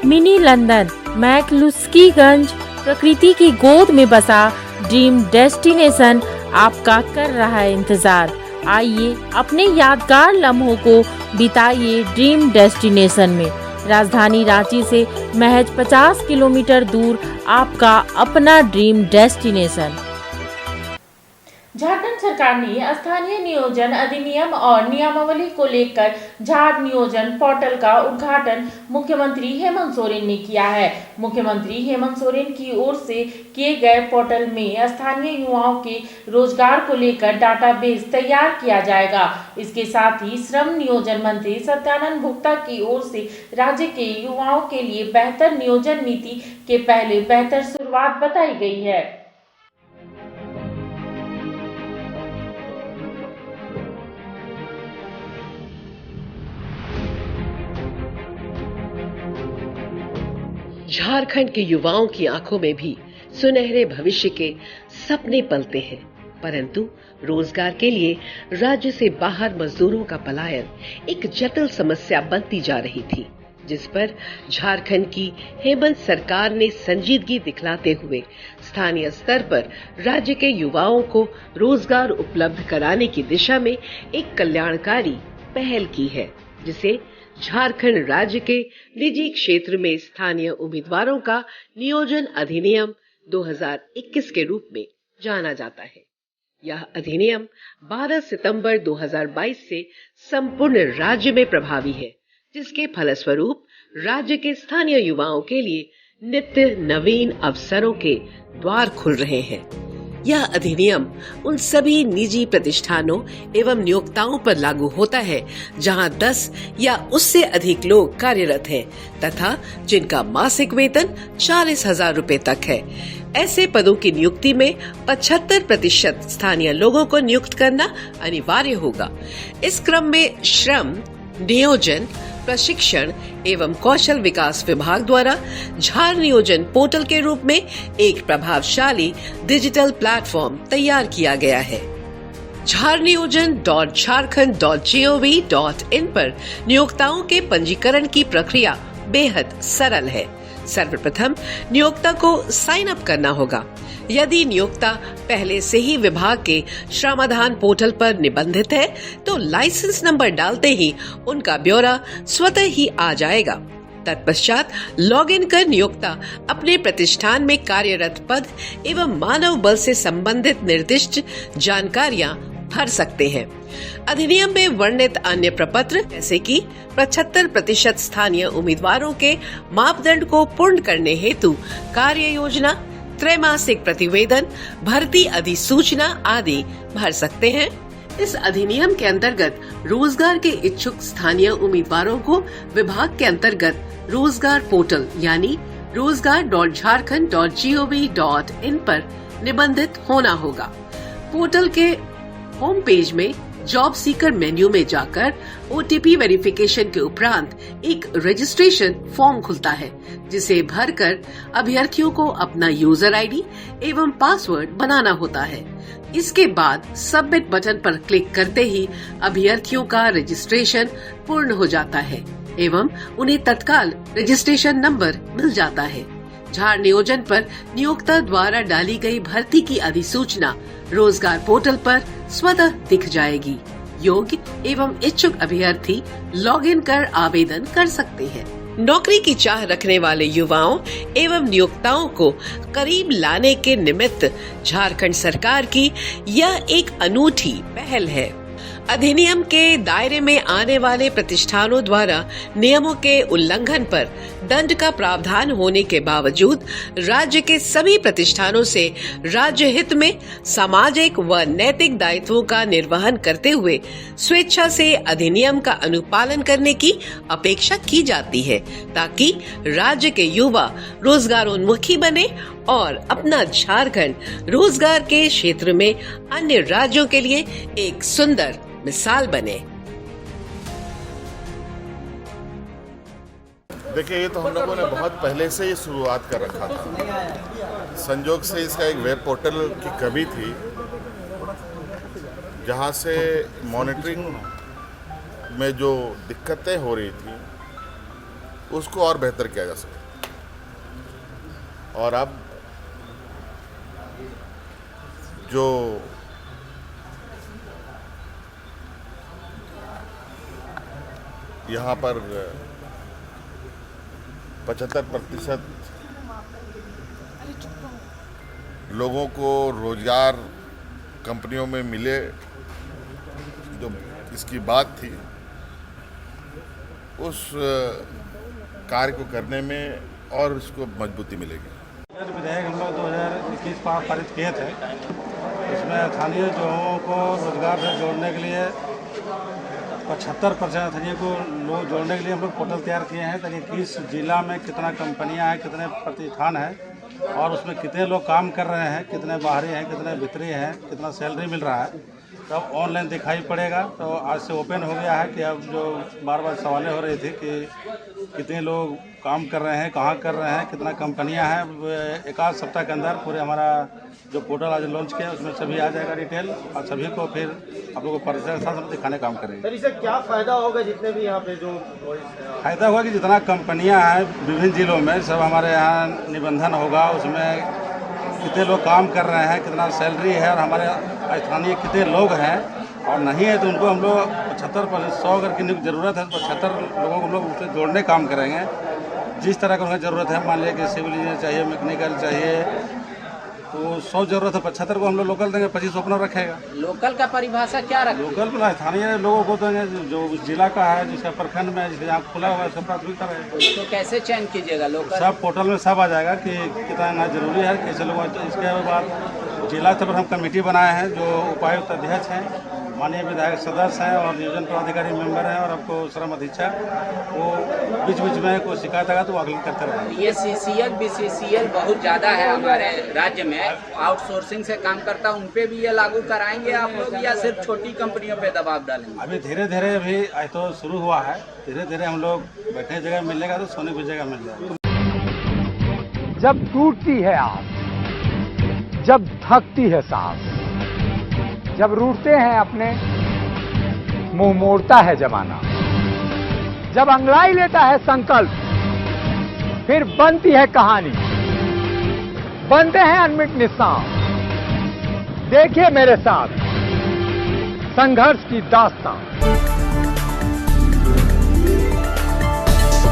Mini London McCluskieganj प्रकृति की गोद में बसा ड्रीम डेस्टिनेशन आपका कर रहा है इंतजार। आइए अपने यादगार लम्हों को बिताइए ड्रीम डेस्टिनेशन में। राजधानी रांची से महज 50 किलोमीटर दूर आपका अपना ड्रीम डेस्टिनेशन। झारखंड सरकार ने स्थानीय नियोजन अधिनियम और नियमावली को लेकर झार नियोजन पोर्टल का उद्घाटन मुख्यमंत्री हेमंत सोरेन ने किया है। मुख्यमंत्री हेमंत सोरेन की ओर से किए गए पोर्टल में स्थानीय युवाओं के रोजगार को लेकर डाटाबेस तैयार किया जाएगा। इसके साथ ही श्रम नियोजन मंत्री सत्यानंद भोक्ता की ओर से राज्य के युवाओं के लिए बेहतर नियोजन नीति के पहले बेहतर शुरुआत बताई गई है। झारखंड के युवाओं की आंखों में भी सुनहरे भविष्य के सपने पलते हैं, परंतु रोजगार के लिए राज्य से बाहर मजदूरों का पलायन एक जटिल समस्या बनती जा रही थी, जिस पर झारखंड की हेमंत सरकार ने संजीदगी दिखलाते हुए स्थानीय स्तर पर राज्य के युवाओं को रोजगार उपलब्ध कराने की दिशा में एक कल्याणकारी पहल की है, जिसे झारखंड राज्य के निजी क्षेत्र में स्थानीय उम्मीदवारों का नियोजन अधिनियम 2021 के रूप में जाना जाता है। यह अधिनियम 12 सितंबर 2022 से संपूर्ण राज्य में प्रभावी है, जिसके फलस्वरूप राज्य के स्थानीय युवाओं के लिए नित्य नवीन अवसरों के द्वार खुल रहे हैं। यह अधिनियम उन सभी निजी प्रतिष्ठानों एवं नियोक्ताओं पर लागू होता है जहां 10 या उससे अधिक लोग कार्यरत हैं तथा जिनका मासिक वेतन 40,000 रुपए तक है। ऐसे पदों की नियुक्ति में 75% स्थानीय लोगों को नियुक्त करना अनिवार्य होगा। इस क्रम में श्रम, नियोजन, प्रशिक्षण एवं कौशल विकास विभाग द्वारा झार नियोजन पोर्टल के रूप में एक प्रभावशाली डिजिटल प्लेटफॉर्म तैयार किया गया है। jharniyojan.jharkhand.gov.in पर नियोक्ताओं के पंजीकरण की प्रक्रिया बेहद सरल है। सर्वप्रथम नियोक्ता को साइन अप करना होगा। यदि नियोक्ता पहले से ही विभाग के श्रमाधान पोर्टल पर निबंधित है तो लाइसेंस नंबर डालते ही उनका ब्यौरा स्वतः ही आ जाएगा। तत्पश्चात लॉगिन कर नियोक्ता अपने प्रतिष्ठान में कार्यरत पद एवं मानव बल से संबंधित निर्दिष्ट जानकारियां भर सकते हैं। अधिनियम में वर्णित अन्य प्रपत्र जैसे कि 75% स्थानीय उम्मीदवारों के मापदंड को पूर्ण करने हेतु कार्य योजना, त्रैमासिक प्रतिवेदन, भर्ती अधिसूचना आदि भर सकते हैं। इस अधिनियम के अंतर्गत रोजगार के इच्छुक स्थानीय उम्मीदवारों को विभाग के अंतर्गत रोजगार पोर्टल यानी rozgar.jharkhand.gov.in पर निबंधित होना होगा। पोर्टल के होम पेज में जॉब सीकर मेन्यू में जाकर OTP वेरिफिकेशन के उपरांत एक रजिस्ट्रेशन फॉर्म खुलता है, जिसे भरकर अभ्यर्थियों को अपना यूजर आईडी एवं पासवर्ड बनाना होता है। इसके बाद सबमिट बटन पर क्लिक करते ही अभ्यर्थियों का रजिस्ट्रेशन पूर्ण हो जाता है एवं उन्हें तत्काल रजिस्ट्रेशन नंबर मिल जाता है। झार नियोजन पर नियोक्ता द्वारा डाली गई भर्ती की अधिसूचना रोजगार पोर्टल पर स्वतः दिख जाएगी। योग्य एवं इच्छुक अभ्यर्थी लॉगिन कर आवेदन कर सकते हैं। नौकरी की चाह रखने वाले युवाओं एवं नियोक्ताओं को करीब लाने के निमित्त झारखंड सरकार की यह एक अनूठी पहल है। अधिनियम के दायरे में आने वाले प्रतिष्ठानों द्वारा नियमों के उल्लंघन पर दंड का प्रावधान होने के बावजूद राज्य के सभी प्रतिष्ठानों से राज्य हित में सामाजिक व नैतिक दायित्वों का निर्वहन करते हुए स्वेच्छा से अधिनियम का अनुपालन करने की अपेक्षा की जाती है, ताकि राज्य के युवा रोजगारोन्मुखी बने और अपना झारखंड रोजगार के क्षेत्र में अन्य राज्यों के लिए एक सुंदर मिसाल बने। देखिए, ये तो हम लोगों ने बहुत पहले से ही शुरुआत कर रखा था। संजोग से इसका एक वेब पोर्टल की कमी थी, जहाँ से मॉनिटरिंग में जो दिक्कतें हो रही थी उसको और बेहतर किया जा सके। और अब जो यहाँ पर 75% लोगों को रोजगार कंपनियों में मिले, जो इसकी बात थी, उस कार्य को करने में और इसको मजबूती मिलेगी। विधेयक हम लोग 2021 पारित किए थे। इसमें स्थानीय लोगों को रोजगार से जोड़ने के लिए 75% स्थानीय को लोग जोड़ने के लिए हम लोग पोर्टल तैयार किए हैं, ताकि किस जिला में कितना कंपनियां हैं, कितने प्रतिष्ठान हैं और उसमें कितने लोग काम कर रहे हैं, कितने बाहरी हैं, कितने भीतरी हैं, कितना सैलरी मिल रहा है, तब ऑनलाइन दिखाई पड़ेगा। तो आज से ओपन हो गया है कि अब जो बार बार सवालें हो रही थी कि कितने लोग काम कर रहे हैं, कहाँ कर रहे हैं, कितना कंपनियां हैं, एक आध सप्ताह के अंदर पूरे हमारा जो पोर्टल आज लॉन्च किया उसमें सभी आ जाएगा डिटेल, और सभी को फिर आप लोगों को परिचय के साथ दिखाने काम करेंगे। सर, इससे क्या फ़ायदा होगा? जितने भी यहाँ पे जो फायदा होगा कि जितना कंपनियां हैं विभिन्न जिलों में, सब हमारे यहाँ निबंधन होगा, उसमें कितने लोग काम कर रहे हैं, कितना सैलरी है और हमारे स्थानीय कितने लोग हैं, और नहीं है तो उनको हम लोग 75% 100 अगर किसी की ज़रूरत है तो 75 लोगों को हम लोग उससे जोड़ने काम करेंगे। जिस तरह का उन्हें ज़रूरत है, मान लिया कि सिविल इंजीनियर चाहिए, मैकेनिकल चाहिए, तो 100 जरूरत है, 75 को हम लोग लोकल देंगे, 25 ओपनर रखेगा। लोकल का परिभाषा क्या रखें? लोकल प्लस स्थानीय लोगों को देंगे, जो उस जिला का है, जिसका प्रखंड में, जिसके यहाँ खुला हुआ है, सब प्राथमिकता रहेगा। तो कैसे चयन कीजिएगा? लोकल सब पोर्टल में सब आ जाएगा कि कितना जरूरी है, कैसे लोग। इसके बाद जिला स्तर पर हम कमेटी बनाए हैं, जो उपायुक्त अध्यक्ष हैं, माननीय विधायक सदस्य हैं और नियोजन पदाधिकारी मेंबर हैं, और आपको श्रम अधीक्षक, वो बीच बीच में कोई शिकायत आएगा तो आकलन करते रहेंगे। ये CCL BCCL बहुत ज़्यादा है हमारे राज्य में, आउटसोर्सिंग से काम करता, उन पे भी ये लागू कराएंगे आप लोग, या सिर्फ छोटी कंपनियों पे दबाव डालेंगे? अभी धीरे धीरे अभी आज तो शुरू हुआ है, धीरे धीरे हम लोग बैठने जगह मिलेगा तो सोने की जगह मिल जाएगा। जब टूटती है आस, जब थकती है सांस, जब रूठते हैं अपने, मुंह मोड़ता है जमाना, जब अंगड़ाई लेता है संकल्प, फिर बनती है कहानी, बनते हैं अनमिट निशान। देखिए मेरे साथ संघर्ष की दास्तां।